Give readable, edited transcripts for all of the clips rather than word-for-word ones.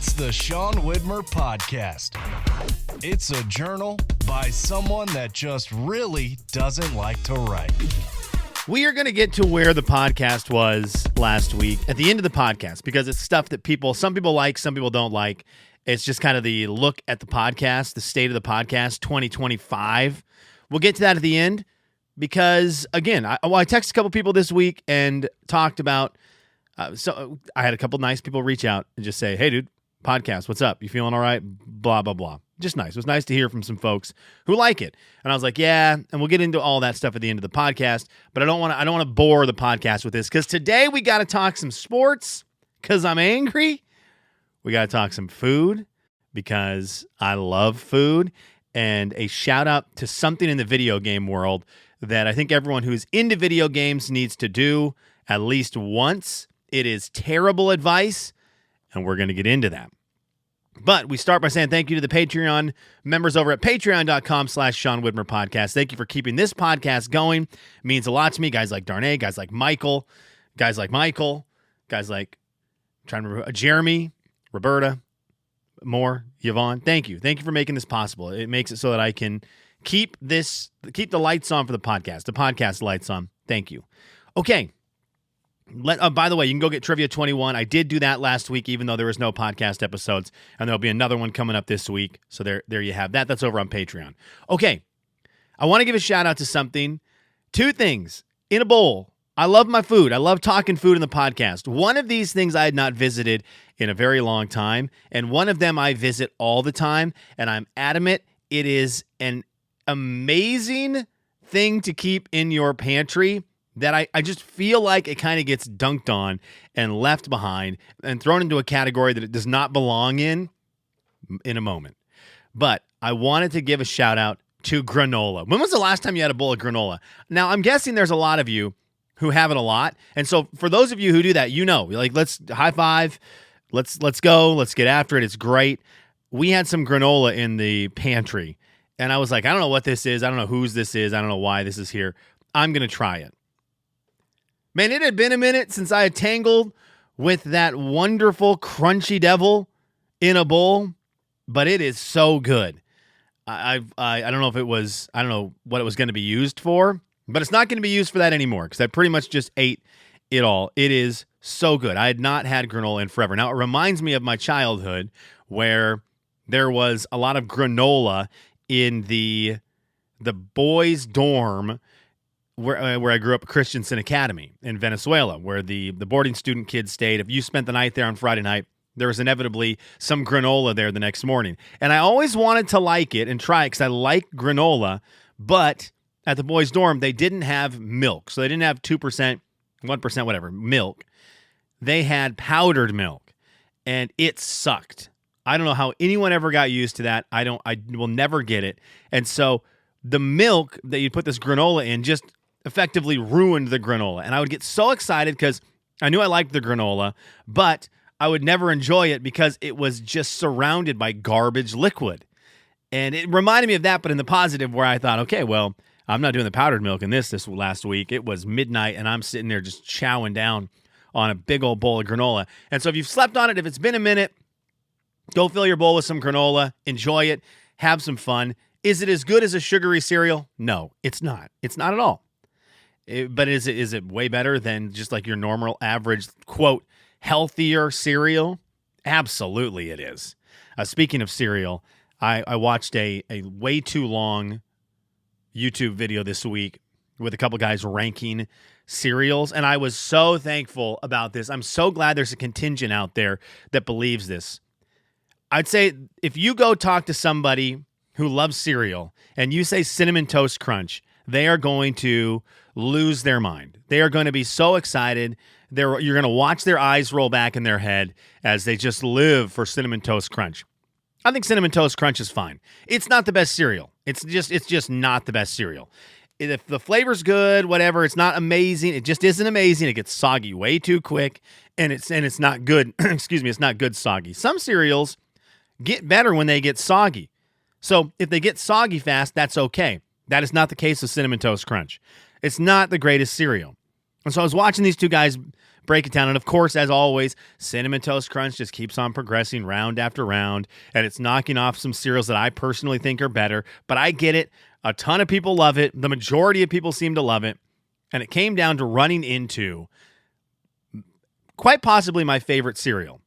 It's the Sean Widmer Podcast. It's a journal by someone that just really doesn't like to write. We are going to get to where the podcast was last week at the end of the podcast because it's stuff that some people like, some people don't like. It's just kind of the look at the podcast, the state of the podcast 2025. We'll get to that at the end because, again, I texted a couple people this week and talked about, so I had a couple nice people reach out and just say, hey, dude, podcast, what's up? You feeling all right? Blah, blah, blah. Just nice. It was nice to hear from some folks who like it. And I was like, yeah, and we'll get into all that stuff at the end of the podcast, but I don't want to bore the podcast with this because today we got to talk some sports because I'm angry. We got to talk some food because I love food, and a shout out to something in the video game world that I think everyone who's into video games needs to do at least once. It is terrible advice, and we're going to get into that. But we start by saying thank you to the Patreon members over at patreon.com/Sean Widmer Podcast. Thank you for keeping this podcast going. It means a lot to me. Guys like Darnay, guys like Michael, guys like Jeremy, Roberta, Moore, Yvonne. Thank you. Thank you for making this possible. It makes it so that I can keep the lights on for the podcast lights on. Thank you. Okay. By the way, you can go get Trivia 21. I did do that last week, even though there was no podcast episodes, and there'll be another one coming up this week. So there you have that. That's over on Patreon. Okay, I want to give a shout out to something. Two things in a bowl. I love my food. I love talking food in the podcast. One of these things I had not visited in a very long time, and one of them I visit all the time, and I'm adamant it is an amazing thing to keep in your pantry that I just feel like it kind of gets dunked on and left behind and thrown into a category that it does not belong in a moment. But I wanted to give a shout out to granola. When was the last time you had a bowl of granola? Now, I'm guessing there's a lot of you who have it a lot. And so for those of you who do that, like, let's high five. Let's go. Let's get after it. It's great. We had some granola in the pantry, and I was like, I don't know what this is. I don't know whose this is. I don't know why this is here. I'm going to try it. Man, it had been a minute since I had tangled with that wonderful crunchy devil in a bowl, but it is so good. I don't know what it was going to be used for, but it's not going to be used for that anymore because I pretty much just ate it all. It is so good. I had not had granola in forever. Now, it reminds me of my childhood where there was a lot of granola in the boys' dorm where I grew up, Christensen Academy in Venezuela, where the boarding student kids stayed. If you spent the night there on Friday night, there was inevitably some granola there the next morning. And I always wanted to like it and try it because I like granola, but at the boys' dorm, they didn't have milk. So they didn't have 2%, 1%, whatever, milk. They had powdered milk, and it sucked. I don't know how anyone ever got used to that. I will never get it. And so the milk that you put this granola in just effectively ruined the granola. And I would get so excited because I knew I liked the granola, but I would never enjoy it because it was just surrounded by garbage liquid. And it reminded me of that, but in the positive, where I thought, okay, well, I'm not doing the powdered milk in this last week. It was midnight, and I'm sitting there just chowing down on a big old bowl of granola. And so if you've slept on it, if it's been a minute, go fill your bowl with some granola, enjoy it, have some fun. Is it as good as a sugary cereal? No, it's not. It's not at all. But is it way better than just like your normal average, quote, healthier cereal? Absolutely it is. Speaking of cereal, I watched a way too long YouTube video this week with a couple guys ranking cereals, and I was so thankful about this. I'm so glad there's a contingent out there that believes this. I'd say if you go talk to somebody who loves cereal and you say Cinnamon Toast Crunch, they are going to lose their mind. They are going to be so excited. You're going to watch their eyes roll back in their head as they just live for Cinnamon Toast Crunch. I think Cinnamon Toast Crunch is fine. It's not the best cereal. It's just not the best cereal. If the flavor's good, whatever, it's not amazing. It just isn't amazing. It gets soggy way too quick, and it's not good. Excuse me, it's not good soggy. Some cereals get better when they get soggy. So if they get soggy fast, that's okay. That is not the case with Cinnamon Toast Crunch. It's not the greatest cereal. And so I was watching these two guys break it down. And of course, as always, Cinnamon Toast Crunch just keeps on progressing round after round, and it's knocking off some cereals that I personally think are better. But I get it. A ton of people love it. The majority of people seem to love it. And it came down to running into quite possibly my favorite cereal,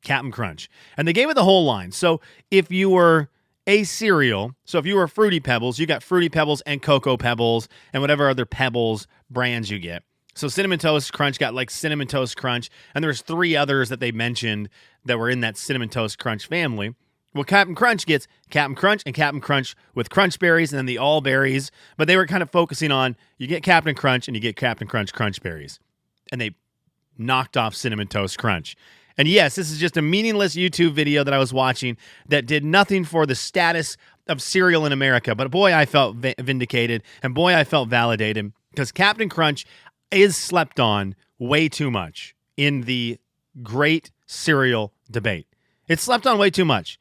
Captain Crunch. And they gave it the whole line. So if you were a cereal, so if you were Fruity Pebbles, you got Fruity Pebbles and Cocoa Pebbles and whatever other Pebbles brands you get. So Cinnamon Toast Crunch got like Cinnamon Toast Crunch, and there's 3 others that they mentioned that were in that Cinnamon Toast Crunch family. Well, Captain Crunch gets Captain Crunch and Captain Crunch with Crunch Berries and then the All Berries, but they were kind of focusing on you get Captain Crunch and you get Captain Crunch Crunch Berries. And they knocked off Cinnamon Toast Crunch. And yes, this is just a meaningless YouTube video that I was watching that did nothing for the status of cereal in America. But boy, I felt vindicated, and boy, I felt validated, because Captain Crunch is slept on way too much in the great cereal debate. It's slept on way too much.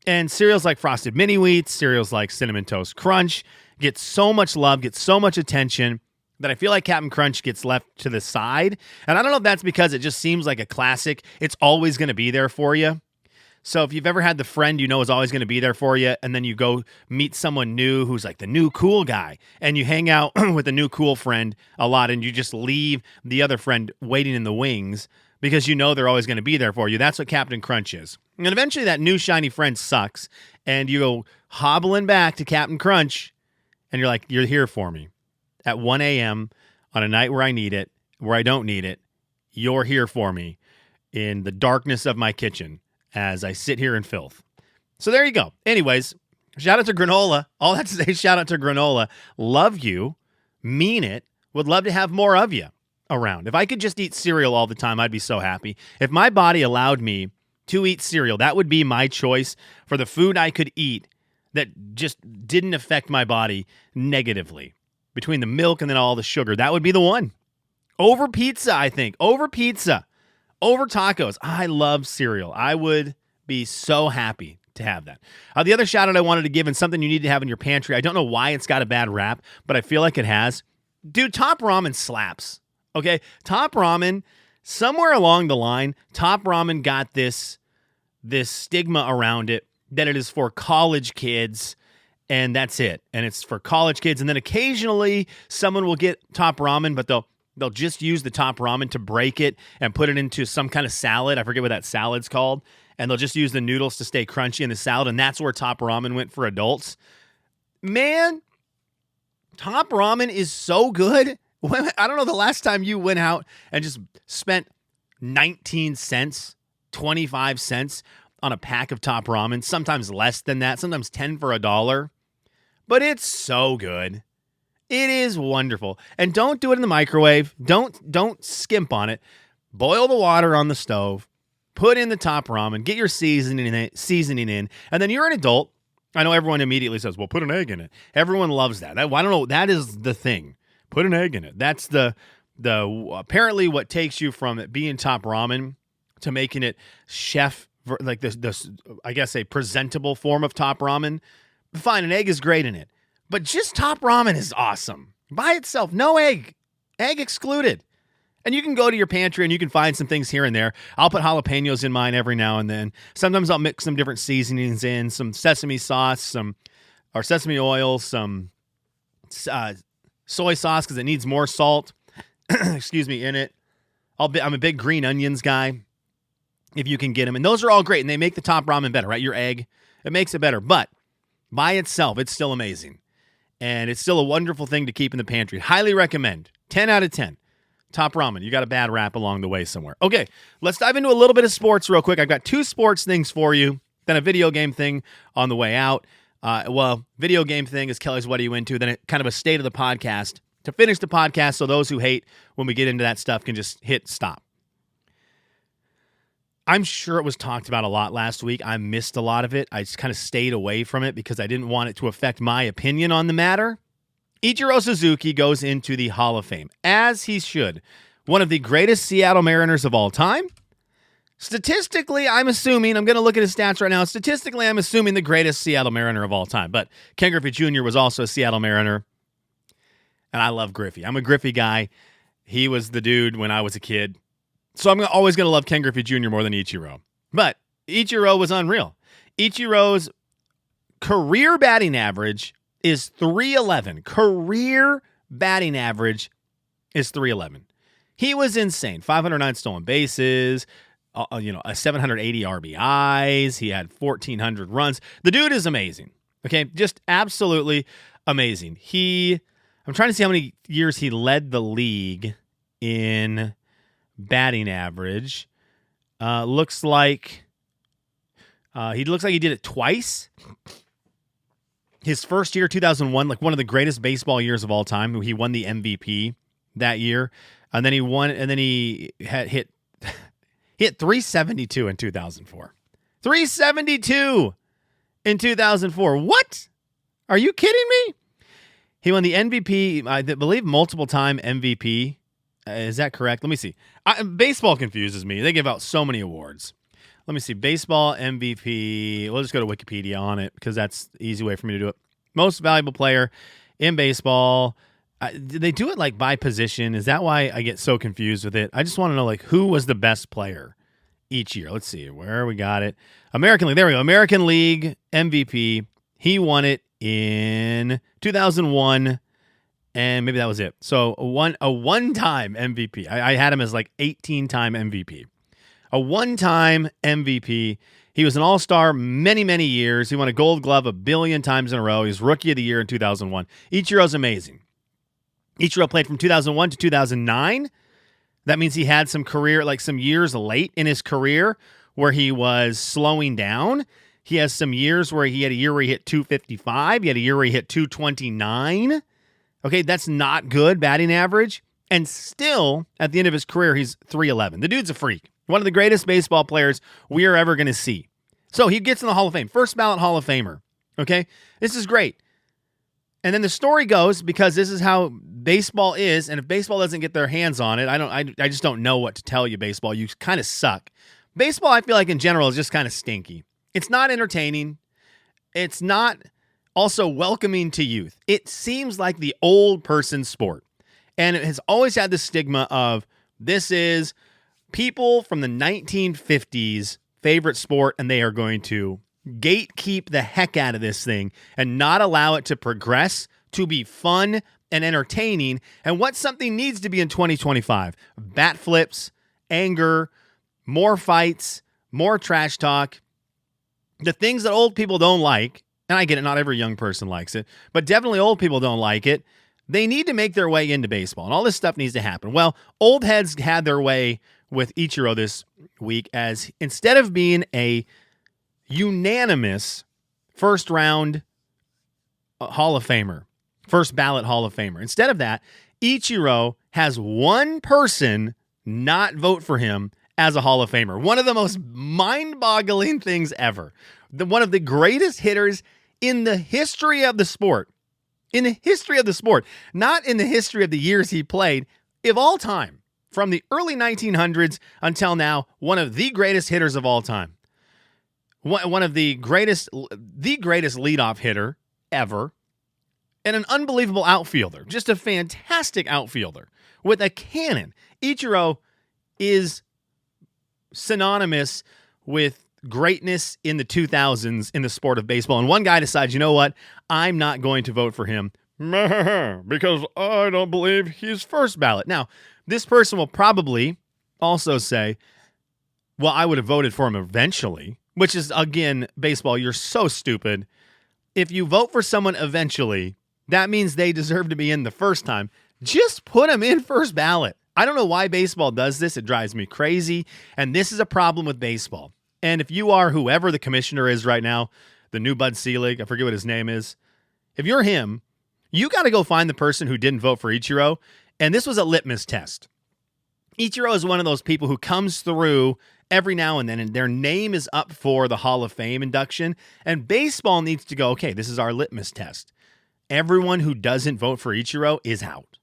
And cereals like Frosted Mini Wheats, cereals like Cinnamon Toast Crunch get so much love, get so much attention, that I feel like Captain Crunch gets left to the side. And I don't know if that's because it just seems like a classic. It's always going to be there for you. So if you've ever had the friend you know is always going to be there for you, and then you go meet someone new who's like the new cool guy, and you hang out with the new cool friend a lot, and you just leave the other friend waiting in the wings because you know they're always going to be there for you. That's what Captain Crunch is. And eventually that new shiny friend sucks, and you go hobbling back to Captain Crunch, and you're like, you're here for me. At 1 a.m. on a night where I need it, where I don't need it, you're here for me in the darkness of my kitchen as I sit here in filth. So there you go. Anyways, shout out to Granola. All that to say, shout out to Granola. Love you. Mean it. Would love to have more of you around. If I could just eat cereal all the time, I'd be so happy. If my body allowed me to eat cereal, that would be my choice for the food I could eat that just didn't affect my body negatively. Between the milk and then all the sugar, that would be the one. Over pizza, I think. Over pizza. Over tacos. I love cereal. I would be so happy to have that. The other shout out I wanted to give, and something you need to have in your pantry, I don't know why it's got a bad rap, but I feel like it has. Dude, Top Ramen slaps. Okay? Top Ramen, somewhere along the line, Top Ramen got this stigma around it that it is for college kids. And that's it. And it's for college kids. And then occasionally someone will get Top Ramen, but they'll just use the Top Ramen to break it and put it into some kind of salad. I forget what that salad's called. And they'll just use the noodles to stay crunchy in the salad. And that's where Top Ramen went for adults. Man, Top Ramen is so good. I don't know the last time you went out and just spent 19 cents, 25 cents on a pack of Top Ramen. Sometimes less than that. Sometimes 10 for $1. But it's so good. It is wonderful. And don't do it in the microwave. Don't skimp on it. Boil the water on the stove. Put in the Top Ramen. Get your seasoning in. And then you're an adult. I know everyone immediately says, well, put an egg in it. Everyone loves that. I don't know. That is the thing. Put an egg in it. That's the apparently what takes you from it being Top Ramen to making it chef, like this I guess a presentable form of Top Ramen. Fine, an egg is great in it. But just Top Ramen is awesome. By itself, no egg. Egg excluded. And you can go to your pantry and you can find some things here and there. I'll put jalapenos in mine every now and then. Sometimes I'll mix some different seasonings in, some sesame sauce, or sesame oil, some soy sauce because it needs more salt, in it. I'm a big green onions guy, if you can get them. And those are all great, and they make the Top Ramen better, right? Your egg, it makes it better. But by itself, it's still amazing. And it's still a wonderful thing to keep in the pantry. Highly recommend. 10 out of 10. Top Ramen. You got a bad rap along the way somewhere. Okay, let's dive into a little bit of sports real quick. I've got 2 sports things for you, then a video game thing on the way out. Video game thing is Kelly's What Are You Into? Then kind of a state of the podcast to finish the podcast so those who hate when we get into that stuff can just hit stop. I'm sure it was talked about a lot last week. I missed a lot of it. I just kind of stayed away from it because I didn't want it to affect my opinion on the matter. Ichiro Suzuki goes into the Hall of Fame, as he should. One of the greatest Seattle Mariners of all time. Statistically, I'm going to look at his stats right now. Statistically, I'm assuming the greatest Seattle Mariner of all time. But Ken Griffey Jr. was also a Seattle Mariner. And I love Griffey. I'm a Griffey guy. he was the dude when I was a kid. So I'm always going to love Ken Griffey Jr. more than Ichiro. But Ichiro was unreal. Ichiro's career batting average is 311. Career batting average is 311. He was insane. 509 stolen bases, 780 RBIs. He had 1,400 runs. The dude is amazing. Okay, just absolutely amazing. I'm trying to see how many years he led the league in batting average. Looks like he did it twice. His first year, 2001, like one of the greatest baseball years of all time. He won the MVP that year, and then he hit 372 in 2004. 372 in 2004. What? Are you kidding me? He won the MVP, I believe, multiple-time MVP. Is that correct? Let me see. Baseball confuses me. They give out so many awards. Let me see. Baseball MVP. We'll just go to Wikipedia on it because that's the easy way for me to do it. Most valuable player in baseball. They do it like by position. Is that why I get so confused with it? I just want to know like who was the best player each year. Let's see where we got it. American League. There we go. American League MVP. He won it in 2001. And maybe that was it. So a one-time MVP. I had him as like 18-time MVP. A one-time MVP. He was an all-star many, many years. He won a Gold Glove a billion times in a row. He was Rookie of the Year in 2001. Ichiro's amazing. Ichiro played from 2001 to 2009. That means he had some years late in his career where he was slowing down. He has some years where he had a year where he hit 255. He had a year where he hit 229. Okay, that's not good batting average. And still, at the end of his career, he's 311. The dude's a freak. One of the greatest baseball players we are ever going to see. So he gets in the Hall of Fame. First ballot Hall of Famer. Okay, this is great. And then the story goes, because this is how baseball is, and if baseball doesn't get their hands on it, I just don't know what to tell you, baseball. You kind of suck. Baseball, I feel like in general, is just kind of stinky. It's not entertaining. It's not also welcoming to youth. It seems like the old person sport. And it has always had the stigma of this is people from the 1950s favorite sport, and they are going to gatekeep the heck out of this thing and not allow it to progress to be fun and entertaining. And what something needs to be in 2025, bat flips, anger, more fights, more trash talk, the things that old people don't like. And I get it, not every young person likes it, but definitely old people don't like it. They need to make their way into baseball, and all this stuff needs to happen. Well, old heads had their way with Ichiro this week, as instead of being a unanimous first round Hall of Famer, first ballot Hall of Famer, instead of that, Ichiro has one person not vote for him as a Hall of Famer. One of the most mind-boggling things ever. One of the greatest hitters in the history of the sport. In the history of the sport. Not in the history of the years he played. Of all time. From the early 1900s until now, one of the greatest hitters of all time. One of the greatest leadoff hitter ever. And an unbelievable outfielder. Just a fantastic outfielder. With a cannon. Ichiro is synonymous with greatness in the 2000s in the sport of baseball. And one guy decides, you know what? I'm not going to vote for him because I don't believe he's first ballot. Now, this person will probably also say, well, I would have voted for him eventually, which is, again, baseball, you're so stupid. If you vote for someone eventually, that means they deserve to be in the first time. Just put them in first ballot. I don't know why baseball does this. It drives me crazy. And this is a problem with baseball. And if you are whoever the commissioner is right now, the new Bud Selig, I forget what his name is. If you're him, you got to go find the person who didn't vote for Ichiro. And this was a litmus test. Ichiro is one of those people who comes through every now and then, and their name is up for the Hall of Fame induction. And baseball needs to go, okay, this is our litmus test. Everyone who doesn't vote for Ichiro is out.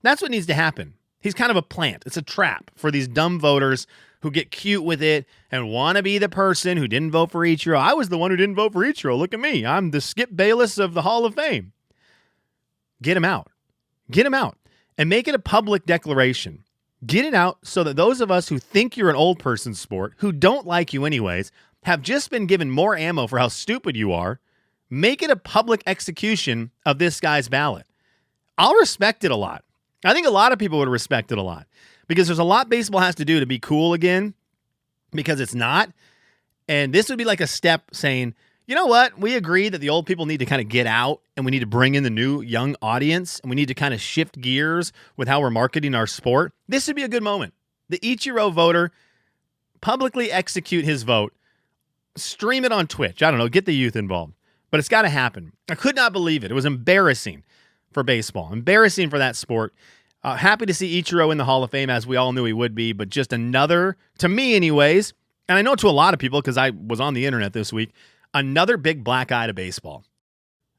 That's what needs to happen. He's kind of a plant. It's a trap for these dumb voters who get cute with it and want to be the person who didn't vote for Ichiro. I was the one who didn't vote for Ichiro. Look at me. I'm the Skip Bayless of the Hall of Fame. Get him out. Get him out. and make it a public declaration. Get it out so that those of us who think you're an old person's sport, who don't like you anyways, have just been given more ammo for how stupid you are. Make it a public execution of this guy's ballot. I'll respect it a lot. I think a lot of people would respect it a lot because there's a lot baseball has to do to be cool again because it's not. And this would be like a step saying, you know what? We agree that the old people need to kind of get out and we need to bring in the new young audience and we need to kind of shift gears with how we're marketing our sport. This would be a good moment. The Ichiro voter, publicly execute his vote, stream it on Twitch. I don't know, get the youth involved. But it's got to happen. I could not believe it. It was embarrassing for baseball, embarrassing for that sport. Happy to see Ichiro in the Hall of Fame as we all knew he would be, but just another, to me anyways, and I know to a lot of people because I was on the internet this week, another big black eye to baseball.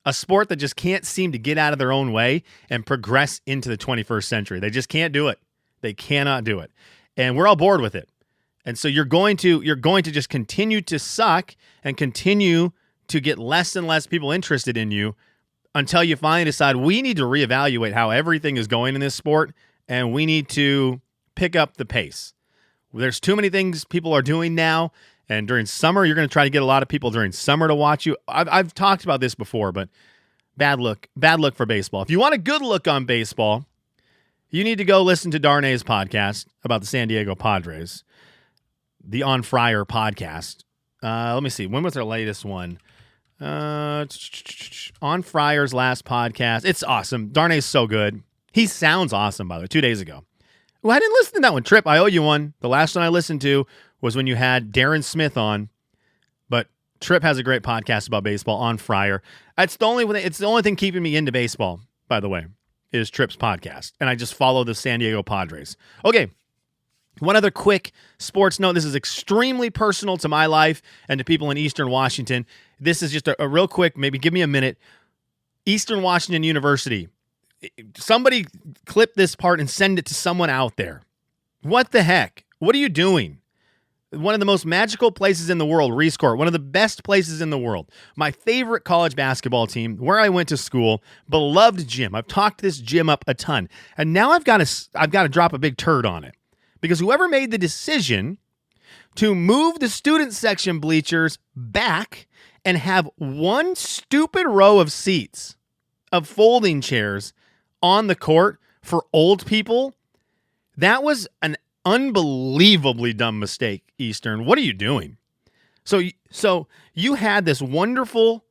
A sport that just can't seem to get out of their own way and progress into the 21st century. They just can't do it. They cannot do it. And we're all bored with it. And so you're going to just continue to suck and continue to get less and less people interested in you until you finally decide we need to reevaluate how everything is going in this sport and we need to pick up the pace. There's too many things people are doing now. And during summer, you're going to try to get a lot of people during summer to watch you. I've talked about this before, but bad look for baseball. If you want a good look on baseball, you need to go listen to Darnay's podcast about the San Diego Padres, the On Fryer podcast. Let me see. When was their latest one? On Fryer's last podcast. It's awesome. Darnay's so good. He sounds awesome, by the way, 2 days ago. Well, I didn't listen to that one. Trip, I owe you one. The last one I listened to was when you had Darren Smith on. But Trip has a great podcast about baseball on Fryer. It's the only thing keeping me into baseball, by the way, is Trip's podcast. And I just follow the San Diego Padres. Okay. One other quick sports note. This is extremely personal to my life and to people in Eastern Washington. This is just a real quick, maybe give me a minute. Eastern Washington University. Somebody clip this part and send it to someone out there. What the heck? What are you doing? One of the most magical places in the world, Reese Court, one of the best places in the world. My favorite college basketball team, where I went to school, beloved gym. I've talked this gym up a ton. And now I've got to drop a big turd on it. Because whoever made the decision to move the student section bleachers back and have one stupid row of seats, of folding chairs on the court for old people, that was an unbelievably dumb mistake, Eastern. What are you doing? So you had this wonderful,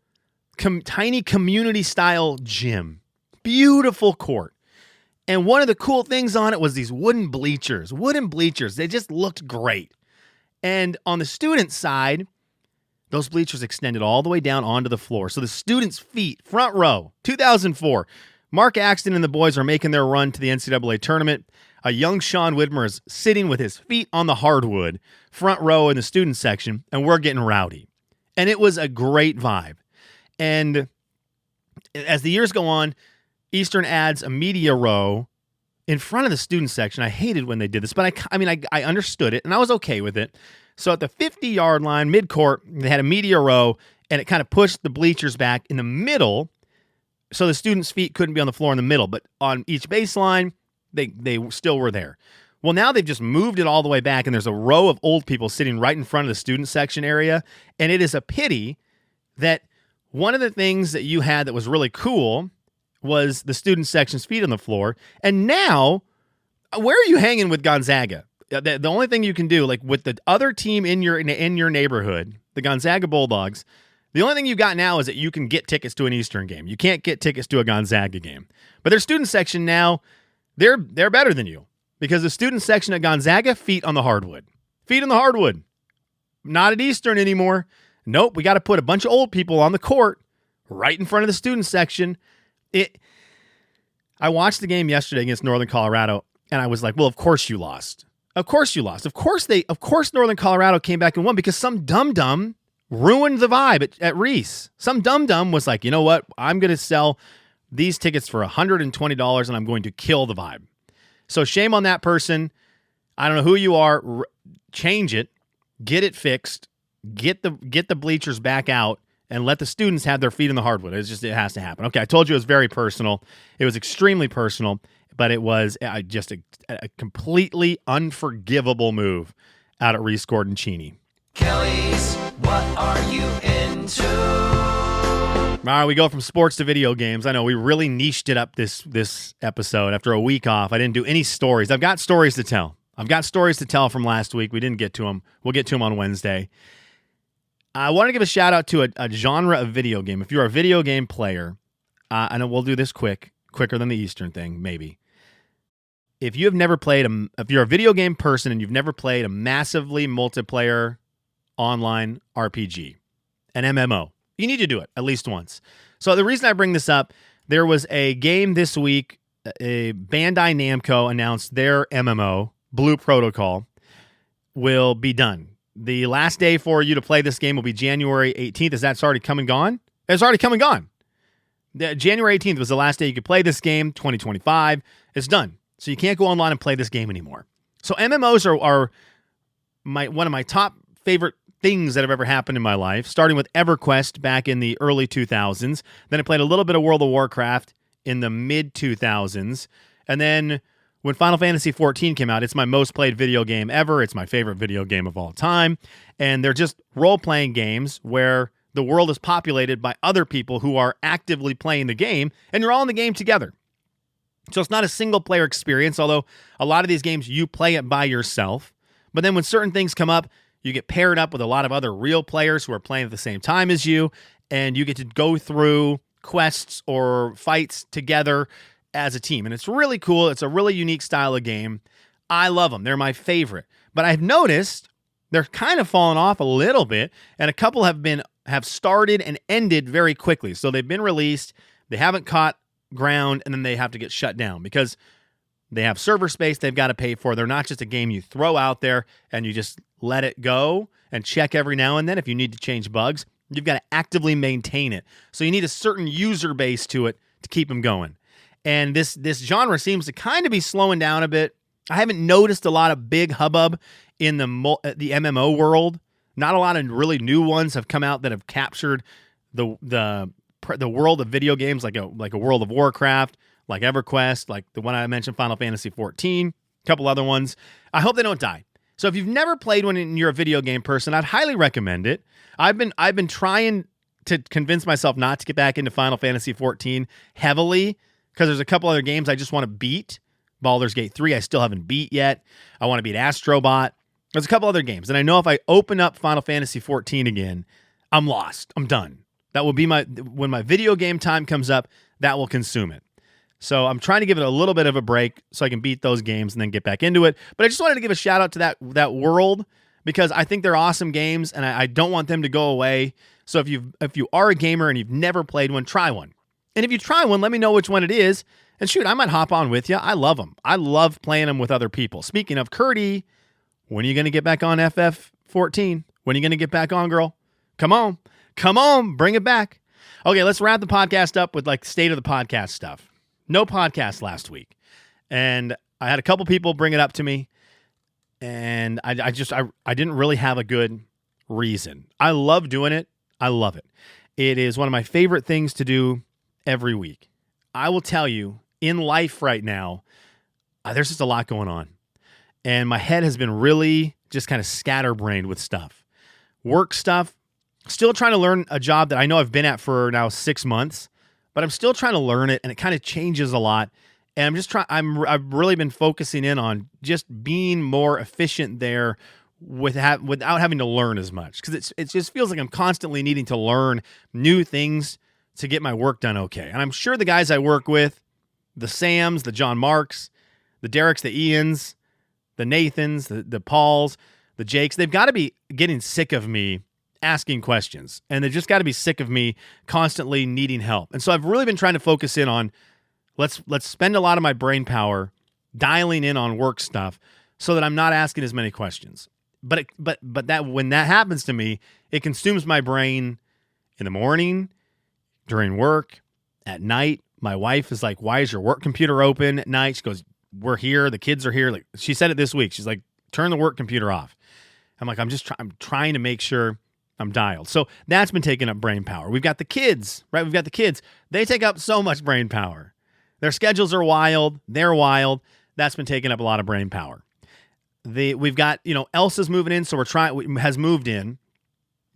tiny community-style gym, beautiful court. And one of the cool things on it was these wooden bleachers. They just looked great. And on the student side, those bleachers extended all the way down onto the floor. So the students' feet, front row, 2004. Mark Axton and the boys are making their run to the NCAA tournament. A young Sean Widmer is sitting with his feet on the hardwood, front row in the student section, and we're getting rowdy. And it was a great vibe. And as the years go on, Eastern adds a media row in front of the student section. I hated when they did this, but I understood it, and I was okay with it. So at the 50-yard line, midcourt, they had a media row, and it kind of pushed the bleachers back in the middle so the students' feet couldn't be on the floor in the middle. But on each baseline, they still were there. Well, now they've just moved it all the way back, and there's a row of old people sitting right in front of the student section area, and it is a pity that one of the things that you had that was really cool was the student section's feet on the floor. And now, where are you hanging with Gonzaga? The only thing you can do, like with the other team in your neighborhood, the Gonzaga Bulldogs, the only thing you got now is that you can get tickets to an Eastern game. You can't get tickets to a Gonzaga game. But their student section now, they're better than you because the student section at Gonzaga, feet on the hardwood. Feet on the hardwood. Not at Eastern anymore. Nope, we got to put a bunch of old people on the court right in front of the student section. I watched the game yesterday against Northern Colorado, and I was like, well, of course you lost. Of course you lost. Of course Northern Colorado came back and won because some dum-dum ruined the vibe at Reese. Some dum-dum was like, you know what? I'm going to sell these tickets for $120, and I'm going to kill the vibe. So shame on that person. I don't know who you are. Change it. Get it fixed. Get the bleachers back out. And let the students have their feet in the hardwood. It has to happen. Okay, I told you it was very personal. It was extremely personal. but it was just a completely unforgivable move out at Reese Gordon Cheney. Kelly's, what are you into? All right, we go from sports to video games. I know we really niched it up this episode. After a week off, I didn't do any stories. I've got stories to tell. From last week. We didn't get to them. We'll get to them on Wednesday. I want to give a shout out to a genre of video game. If you're a video game player, and we'll do this quicker than the Eastern thing, maybe. If you're a video game person and you've never played a massively multiplayer online RPG, an MMO, you need to do it at least once. So the reason I bring this up, there was a game this week, Bandai Namco announced their MMO, Blue Protocol, will be done. The last day for you to play this game will be January 18th. Is that already come and gone? It's already come and gone. January 18th was the last day you could play this game, 2025. It's done. So you can't go online and play this game anymore. So MMOs are one of my top favorite things that have ever happened in my life, starting with EverQuest back in the early 2000s. Then I played a little bit of World of Warcraft in the mid-2000s. And then when Final Fantasy XIV came out, it's my most played video game ever. It's my favorite video game of all time. And they're just role-playing games where the world is populated by other people who are actively playing the game, and you're all in the game together. So it's not a single-player experience, although a lot of these games, you play it by yourself. But then when certain things come up, you get paired up with a lot of other real players who are playing at the same time as you, and you get to go through quests or fights together as a team. And it's really cool. It's a really unique style of game. I love them. They're my favorite. But I've noticed they're kind of falling off a little bit, and a couple have started and ended very quickly. So they've been released, they haven't caught ground, and then they have to get shut down because they have server space they've got to pay for. They're not just a game you throw out there and you just let it go and check every now and then if you need to change bugs. You've got to actively maintain it. So you need a certain user base to it to keep them going. And this genre seems to kind of be slowing down a bit. I haven't noticed a lot of big hubbub in the MMO world. Not a lot of really new ones have come out that have captured the world of video games, like a World of Warcraft, like EverQuest, like the one I mentioned, Final Fantasy XIV, a couple other ones. I hope they don't die. So if you've never played one and you're a video game person, I'd highly recommend it. I've been trying to convince myself not to get back into Final Fantasy XIV heavily because there's a couple other games I just want to beat. Baldur's Gate 3 I still haven't beat yet. I want to beat Astrobot. There's a couple other games. And I know if I open up Final Fantasy XIV again, I'm lost. I'm done. That will be when my video game time comes up, that will consume it. So I'm trying to give it a little bit of a break so I can beat those games and then get back into it. But I just wanted to give a shout out to that world because I think they're awesome games and I don't want them to go away. So if you are a gamer and you've never played one, try one. And if you try one, let me know which one it is. And shoot, I might hop on with you. I love them. I love playing them with other people. Speaking of Curdy, when are you going to get back on FF14? When are you going to get back on, girl? Come on, bring it back. Okay, let's wrap the podcast up with like state of the podcast stuff. No podcast last week. And I had a couple people bring it up to me. And I didn't really have a good reason. I love doing it. I love it. It is one of my favorite things to do every week. I will tell you, in life right now, there's just a lot going on. And my head has been really just kind of scatterbrained with stuff. Work stuff. Still trying to learn a job that I know I've been at for now 6 months, but I'm still trying to learn it, and it kind of changes a lot. And I've really been focusing in on just being more efficient there without having to learn as much, because it just feels like I'm constantly needing to learn new things to get my work done okay. And I'm sure the guys I work with, the Sams, the John Marks, the Dereks, the Ians, the Nathans, the Pauls, the Jakes, they've got to be getting sick of me asking questions, and they've just got to be sick of me constantly needing help. And so I've really been trying to focus in on let's spend a lot of my brain power dialing in on work stuff so that I'm not asking as many questions. But that when that happens to me, it consumes my brain in the morning, during work, at night. My wife is like, "Why is your work computer open at night?" She goes, "We're here. The kids are here." Like she said it this week. She's like, "Turn the work computer off." I'm like, I'm trying to make sure I'm dialed. So that's been taking up brain power. We've got the kids, right? They take up so much brain power. Their schedules are wild. They're wild. That's been taking up a lot of brain power. We've got, Elsa's moving in, so has moved in.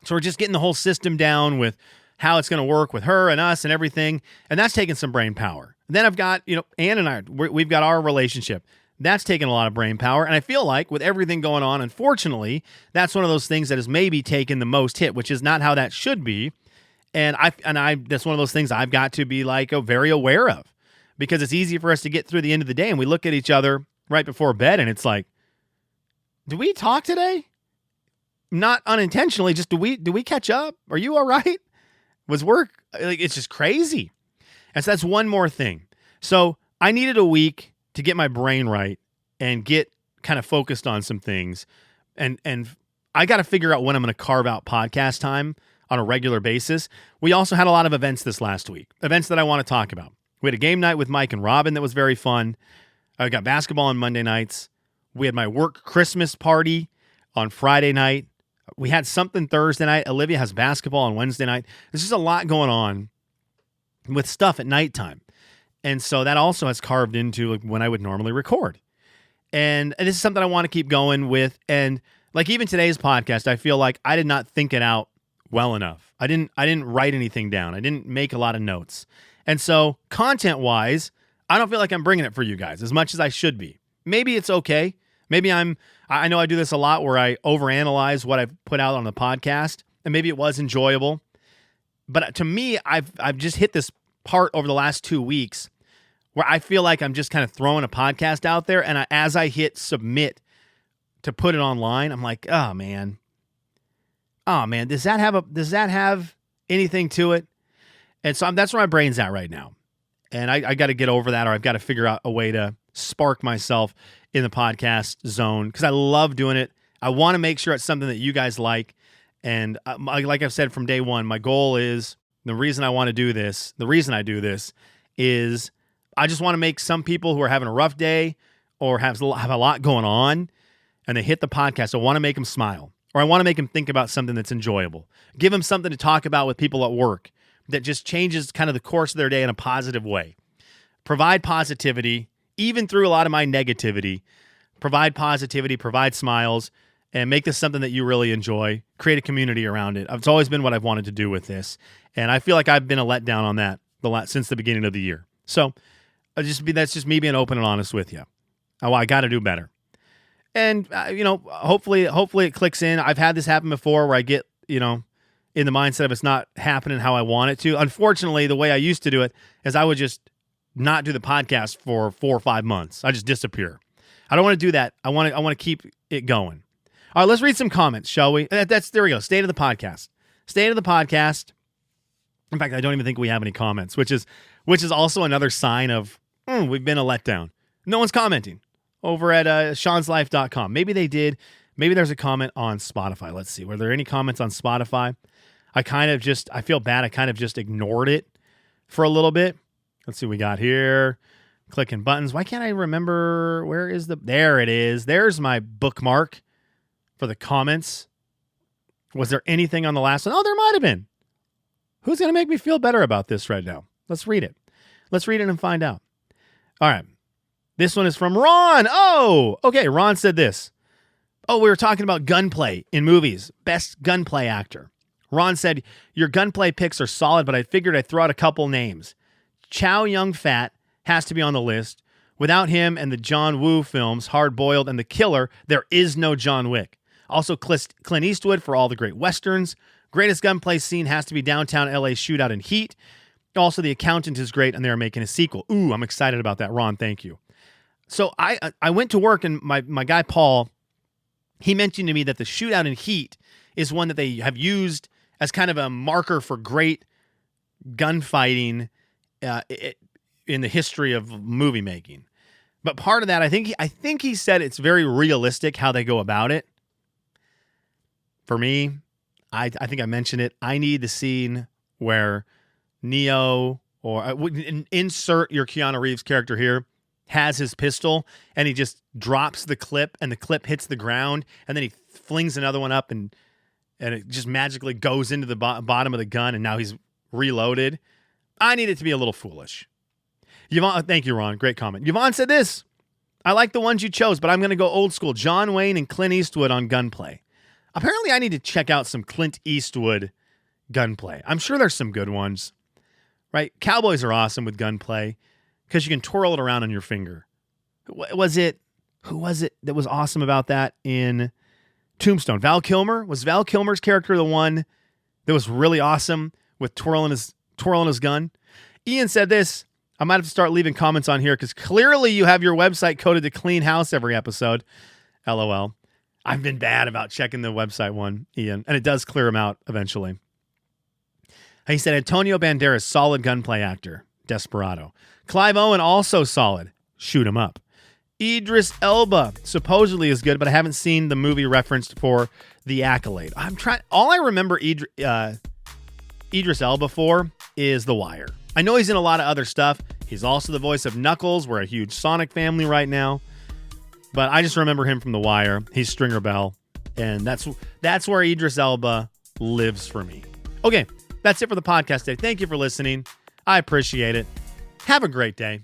So we're just getting the whole system down with how it's going to work with her and us and everything. And that's taking some brain power. Then I've got, Ann and I, we've got our relationship. That's taken a lot of brain power. And I feel like with everything going on, unfortunately, that's one of those things that has maybe taken the most hit, which is not how that should be. And that's one of those things I've got to be very aware of, because it's easy for us to get through the end of the day and we look at each other right before bed and it's like, do we talk today? Not unintentionally, just do we catch up? Are you all right? Was work, it's just crazy. And so that's one more thing. So I needed a week to get my brain right and get kind of focused on some things. And I got to figure out when I'm going to carve out podcast time on a regular basis. We also had a lot of events this last week, events that I want to talk about. We had a game night with Mike and Robin that was very fun. I got basketball on Monday nights. We had my work Christmas party on Friday night. We had something Thursday night. Olivia has basketball on Wednesday night. There's just a lot going on with stuff at nighttime. And so that also has carved into when I would normally record. And this is something I want to keep going with. And even today's podcast, I feel like I did not think it out well enough. I didn't write anything down. I didn't make a lot of notes. And so content-wise, I don't feel like I'm bringing it for you guys as much as I should be. Maybe it's okay. Maybe I know I do this a lot where I overanalyze what I've put out on the podcast, and maybe it was enjoyable. But to me, I've just hit this part over the last 2 weeks where I feel like I'm just kind of throwing a podcast out there, and as I hit submit to put it online, I'm like, oh man, does that have anything to it? And so that's where my brain's at right now. And I got to get over that, or I've got to figure out a way to spark myself in the podcast zone, because I love doing it. I want to make sure it's something that you guys like. And like I've said from day one, my goal is, the reason I do this is I just want to make some people who are having a rough day or have a lot going on and they hit the podcast, I want to make them smile, or I want to make them think about something that's enjoyable. Give them something to talk about with people at work that just changes kind of the course of their day in a positive way. Provide positivity, even through a lot of my negativity. Provide positivity, provide smiles, and make this something that you really enjoy. Create a community around it. It's always been what I've wanted to do with this. And I feel like I've been a letdown on that since the beginning of the year. So that's just me being open and honest with you. I got to do better. And, hopefully it clicks in. I've had this happen before where I get, in the mindset of it's not happening how I want it to. Unfortunately, the way I used to do it is I would just not do the podcast for 4 or 5 months. I just disappear. I don't want to do that. I want to keep it going. All right, let's read some comments, shall we? There we go. State of the podcast. State of the podcast. In fact, I don't even think we have any comments, which is also another sign of we've been a letdown. No one's commenting over at Sean'sLife.com. Maybe they did. Maybe there's a comment on Spotify. Let's see. Were there any comments on Spotify? I feel bad. I kind of just ignored it for a little bit. Let's see what we got here. Clicking buttons. Why can't I remember? There it is. There's my bookmark for the comments. Was there anything on the last one? Oh, there might have been. Who's going to make me feel better about this right now? Let's read it. Let's read it and find out. All right. This one is from Ron. Oh, okay. Ron said this. Oh, we were talking about gunplay in movies. Best gunplay actor. Ron said, your gunplay picks are solid, but I figured I'd throw out a couple names. Chow Yun-Fat has to be on the list. Without him and the John Woo films, Hard Boiled and The Killer, there is no John Wick. Also, Clint Eastwood for all the great westerns. Greatest gunplay scene has to be downtown LA shootout in Heat. Also, The Accountant is great, and they're making a sequel. Ooh, I'm excited about that. Ron, thank you. So I went to work, and my guy Paul, he mentioned to me that the shootout in Heat is one that they have used as kind of a marker for great gunfighting in the history of movie making. But part of that, I think he said it's very realistic how they go about it. For me, I think I mentioned it. I need the scene where Neo, or insert your Keanu Reeves character here, has his pistol and he just drops the clip and the clip hits the ground and then he flings another one up and it just magically goes into the bottom of the gun and now he's reloaded. I need it to be a little foolish. Yvonne, thank you, Ron. Great comment. Yvonne said this. I like the ones you chose, but I'm going to go old school. John Wayne and Clint Eastwood on gunplay. Apparently, I need to check out some Clint Eastwood gunplay. I'm sure there's some good ones, right? Cowboys are awesome with gunplay because you can twirl it around on your finger. Who was it that was awesome about that in Tombstone? Val Kilmer? Was Val Kilmer's character the one that was really awesome with twirling his gun? Ian said this. I might have to start leaving comments on here because clearly you have your website coded to clean house every episode. LOL. I've been bad about checking the website one, Ian, and it does clear them out eventually. He said Antonio Banderas, solid gunplay actor. Desperado. Clive Owen, also solid. Shoot 'em up. Idris Elba supposedly is good, but I haven't seen the movie referenced for The Accolade. All I remember Idris Elba for is The Wire. I know he's in a lot of other stuff. He's also the voice of Knuckles. We're a huge Sonic family right now. But I just remember him from The Wire. He's Stringer Bell. And that's where Idris Elba lives for me. Okay, that's it for the podcast today. Thank you for listening. I appreciate it. Have a great day.